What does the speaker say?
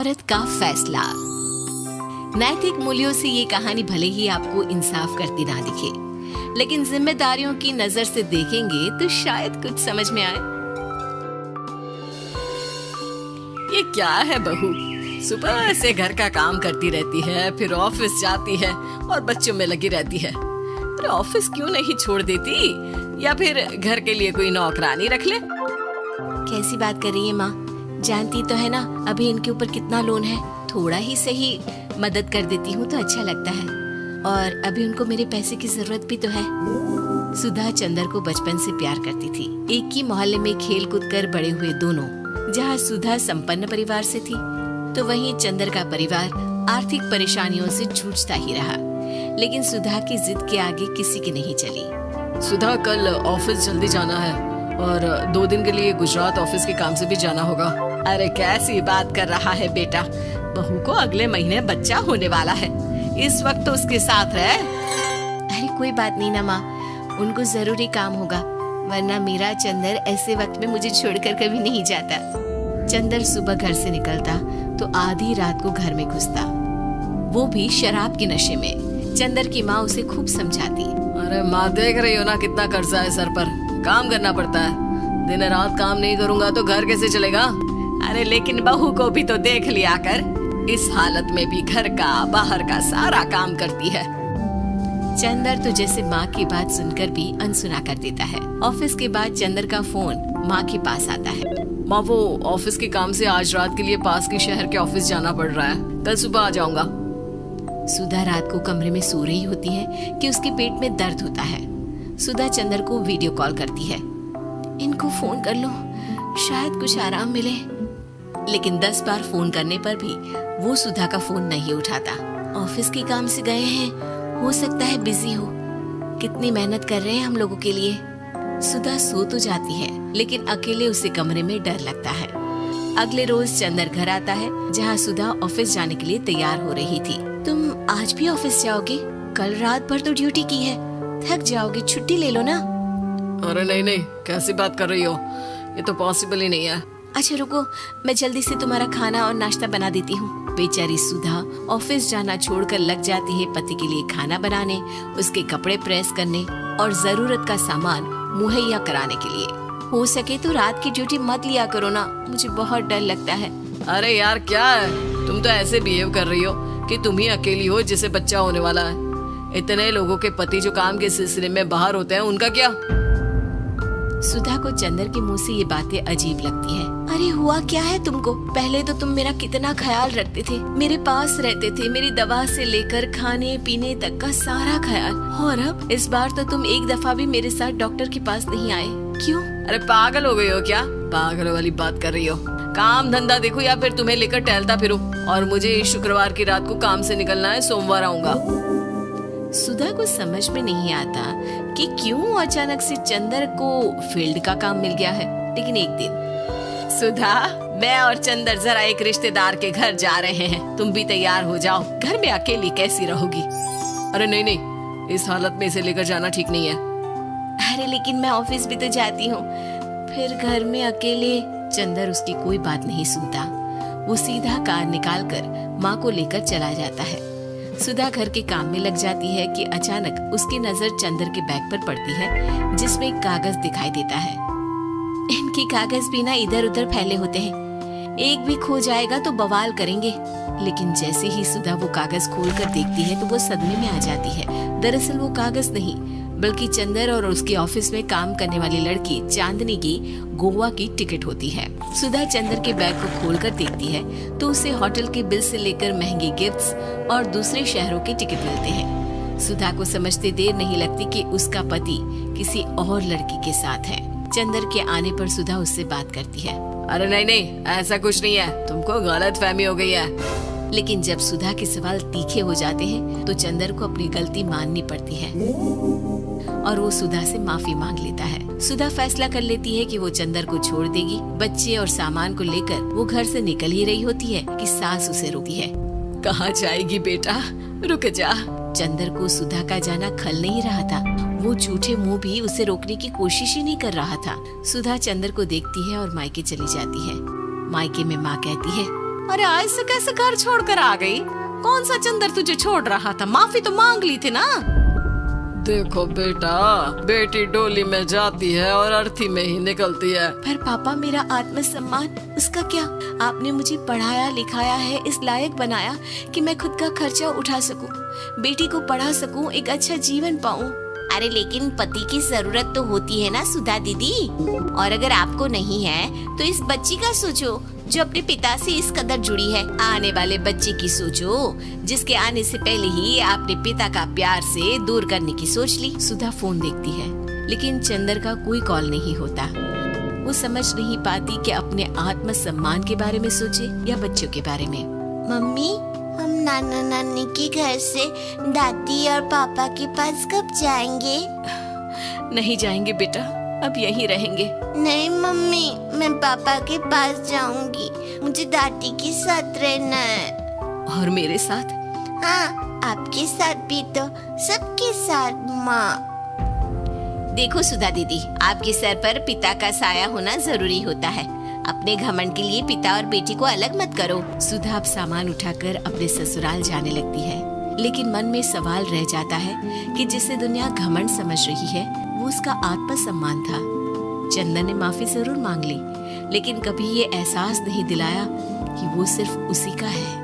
औरत का फैसला। नैतिक मूल्यों से ये कहानी भले ही आपको इंसाफ करती ना दिखे, लेकिन जिम्मेदारियों की नजर से देखेंगे तो शायद कुछ समझ में आए। ये क्या है बहू, सुबह से घर का काम करती रहती है, फिर ऑफिस जाती है और बच्चों में लगी रहती है। अरे ऑफिस क्यों नहीं छोड़ देती, या फिर घर के लिए कोई नौकरानी रख ले। कैसी बात कर रही है माँ? जानती तो है ना अभी इनके ऊपर कितना लोन है। थोड़ा ही सही मदद कर देती हूँ तो अच्छा लगता है, और अभी उनको मेरे पैसे की जरूरत भी तो है। सुधा चंदर को बचपन से प्यार करती थी। एक ही मोहल्ले में खेल कूद कर बड़े हुए दोनों। जहाँ सुधा संपन्न परिवार से थी तो वहीं चंदर का परिवार आर्थिक परेशानियों से जूझता ही रहा। लेकिन सुधा की जिद के आगे किसी की नहीं चली। सुधा, कल ऑफिस जल्दी जाना है और 2 दिन के लिए गुजरात ऑफिस के काम से भी जाना होगा। अरे कैसी बात कर रहा है बेटा, बहू को अगले महीने बच्चा होने वाला है, इस वक्त तो उसके साथ रहे। अरे कोई बात नहीं ना माँ, उनको जरूरी काम होगा, वरना मेरा चंदर ऐसे वक्त में मुझे छोड़कर कभी नहीं जाता। चंदर सुबह घर से निकलता तो आधी रात को घर में घुसता, वो भी शराब के नशे में। चंदर की माँ उसे खूब समझाती। अरे माँ, देख रही हो ना कितना कर्जा है सर पर, काम करना पड़ता है। दिन रात काम नहीं करूँगा तो घर कैसे चलेगा। अरे लेकिन बहू को भी तो देख लिया कर, इस हालत में भी घर का बाहर का सारा काम करती है। चंदर तो जैसे माँ की बात सुनकर भी अनसुना कर देता है। ऑफिस के बाद चंदर का फोन माँ के पास आता है। माँ, वो ऑफिस के काम से आज रात के लिए पास के शहर के ऑफिस जाना पड़ रहा है, कल सुबह आ जाऊंगा। सुधा रात को कमरे में सो रही होती है कि उसके पेट में दर्द होता है। सुधा चंदर को वीडियो कॉल करती है। इनको फोन कर लो, शायद कुछ आराम मिले। लेकिन 10 बार फोन करने पर भी वो सुधा का फोन नहीं उठाता। ऑफिस के काम से गए हैं, हो सकता है बिजी हो। कितनी मेहनत कर रहे हैं हम लोगों के लिए। सुधा सो तो जाती है, लेकिन अकेले उसे कमरे में डर लगता है। अगले रोज चंदर घर आता है, जहाँ सुधा ऑफिस जाने के लिए तैयार हो रही थी। तुम आज भी ऑफिस जाओगे? कल रात भर तो ड्यूटी की है, थक जाओगे, छुट्टी ले लो ना। अरे नहीं नहीं, कैसी बात कर रही हो, ये तो पॉसिबल ही नहीं है। अच्छा रुको, मैं जल्दी से तुम्हारा खाना और नाश्ता बना देती हूँ। बेचारी सुधा ऑफिस जाना छोड़कर लग जाती है पति के लिए खाना बनाने, उसके कपड़े प्रेस करने और जरूरत का सामान मुहैया कराने के लिए। हो सके तो रात की ड्यूटी मत लिया करो ना, मुझे बहुत डर लगता है। अरे यार क्या है, तुम तो ऐसे बिहेव कर रही हो कि तुम ही अकेली हो जिसे बच्चा होने वाला है। इतने लोगों के पति जो काम के सिलसिले में बाहर होते हैं, उनका क्या? सुधा को चंदर के मुंह से ये बातें अजीब लगती है। अरे हुआ क्या है तुमको? पहले तो तुम मेरा कितना ख्याल रखते थे, मेरे पास रहते थे, मेरी दवा से लेकर खाने पीने तक का सारा ख्याल। और अब इस बार तो तुम एक दफा भी मेरे साथ डॉक्टर के पास नहीं आए, क्यों? अरे पागल हो गई हो क्या? पागल वाली बात कर रही हो। काम धंधा देखो या फिर तुम्हें लेकर टहलता फिरो। और मुझे शुक्रवार की रात को काम से निकलना है, सोमवार आऊंगा। सुधा को समझ में नहीं आता कि क्यों अचानक से चंदर को फील्ड का काम मिल गया है। लेकिन एक दिन, सुधा, मैं और चंदर जरा एक रिश्तेदार के घर जा रहे हैं, तुम भी तैयार हो जाओ, घर में अकेली कैसी रहोगी? अरे नहीं नहीं, इस हालत में इसे लेकर जाना ठीक नहीं है। अरे लेकिन मैं ऑफिस भी तो जाती हूँ, फिर घर में अकेले। चंदर उसकी कोई बात नहीं सुनता। वो सीधा कार निकाल कर माँ को लेकर चला जाता है। सुधा घर के काम में लग जाती है कि अचानक उसकी नजर चंदर के बैग पर पड़ती है, जिसमें एक कागज दिखाई देता है। इनकी कागज भी ना इधर उधर फैले होते हैं, एक भी खो जाएगा तो बवाल करेंगे। लेकिन जैसे ही सुधा वो कागज खोलकर देखती है तो वो सदमे में आ जाती है। दरअसल वो कागज नहीं, बल्कि चंदर और उसके ऑफिस में काम करने वाली लड़की चांदनी की गोवा की टिकट होती है। सुधा चंदर के बैग को खोलकर देखती है तो उसे होटल के बिल से लेकर महंगे गिफ्ट्स और दूसरे शहरों के टिकट मिलते हैं। सुधा को समझते देर नहीं लगती कि उसका पति किसी और लड़की के साथ है। चंदर के आने पर सुधा उससे बात करती है। अरे नहीं नहीं, ऐसा कुछ नहीं है, तुमको गलत फहमी हो गई है। लेकिन जब सुधा के सवाल तीखे हो जाते हैं तो चंदर को अपनी गलती माननी पड़ती है और वो सुधा से माफी मांग लेता है। सुधा फैसला कर लेती है कि वो चंदर को छोड़ देगी। बच्चे और सामान को लेकर वो घर से निकल ही रही होती है कि सास उसे रोकती है। कहाँ जाएगी बेटा, रुक जा। चंदर को सुधा का जाना खल नहीं रहा था। वो झूठे मुंह भी उसे रोकने की कोशिश ही नहीं कर रहा था। सुधा चंदर को देखती है और मायके चली जाती है। मायके में माँ कहती है, अरे आज से कैसे घर छोड़कर आ गई? कौन सा चंदर तुझे छोड़ रहा था? माफी तो मांग ली थी ना। देखो बेटा, बेटी डोली में जाती है और अर्थी में ही निकलती है। पर पापा, मेरा आत्मसम्मान, उसका क्या? आपने मुझे पढ़ाया लिखाया है, इस लायक बनाया कि मैं खुद का खर्चा उठा सकूं, बेटी को पढ़ा सकूं, एक अच्छा जीवन पाऊं। अरे लेकिन पति की जरूरत तो होती है ना सुधा दीदी, और अगर आपको नहीं है तो इस बच्ची का सोचो जो अपने पिता से इस कदर जुड़ी है। आने वाले बच्चे की सोचो जिसके आने से पहले ही आपने पिता का प्यार से दूर करने की सोच ली। सुधा फोन देखती है लेकिन चंदर का कोई कॉल नहीं होता। वो समझ नहीं पाती कि अपने आत्मसम्मान के बारे में सोचे या बच्चों के बारे में। मम्मी, हम नाना नानी के घर से दादी और पापा के पास कब जाएंगे? नहीं जाएंगे बेटा, अब यहीं रहेंगे। नहीं मम्मी, मैं पापा के पास जाऊंगी, मुझे दादी के साथ रहना है। और मेरे साथ? हाँ, आपके साथ भी तो, सबके साथ माँ। देखो सुधा दीदी, आपके सर पर पिता का साया होना जरूरी होता है। अपने घमंड के लिए पिता और बेटी को अलग मत करो। सुधा अब सामान उठाकर अपने ससुराल जाने लगती है, लेकिन मन में सवाल रह जाता है कि जिसे दुनिया घमंड समझ रही है वो उसका आत्मसम्मान था। चंदन ने माफी जरूर मांग ली, लेकिन कभी ये एहसास नहीं दिलाया कि वो सिर्फ उसी का है।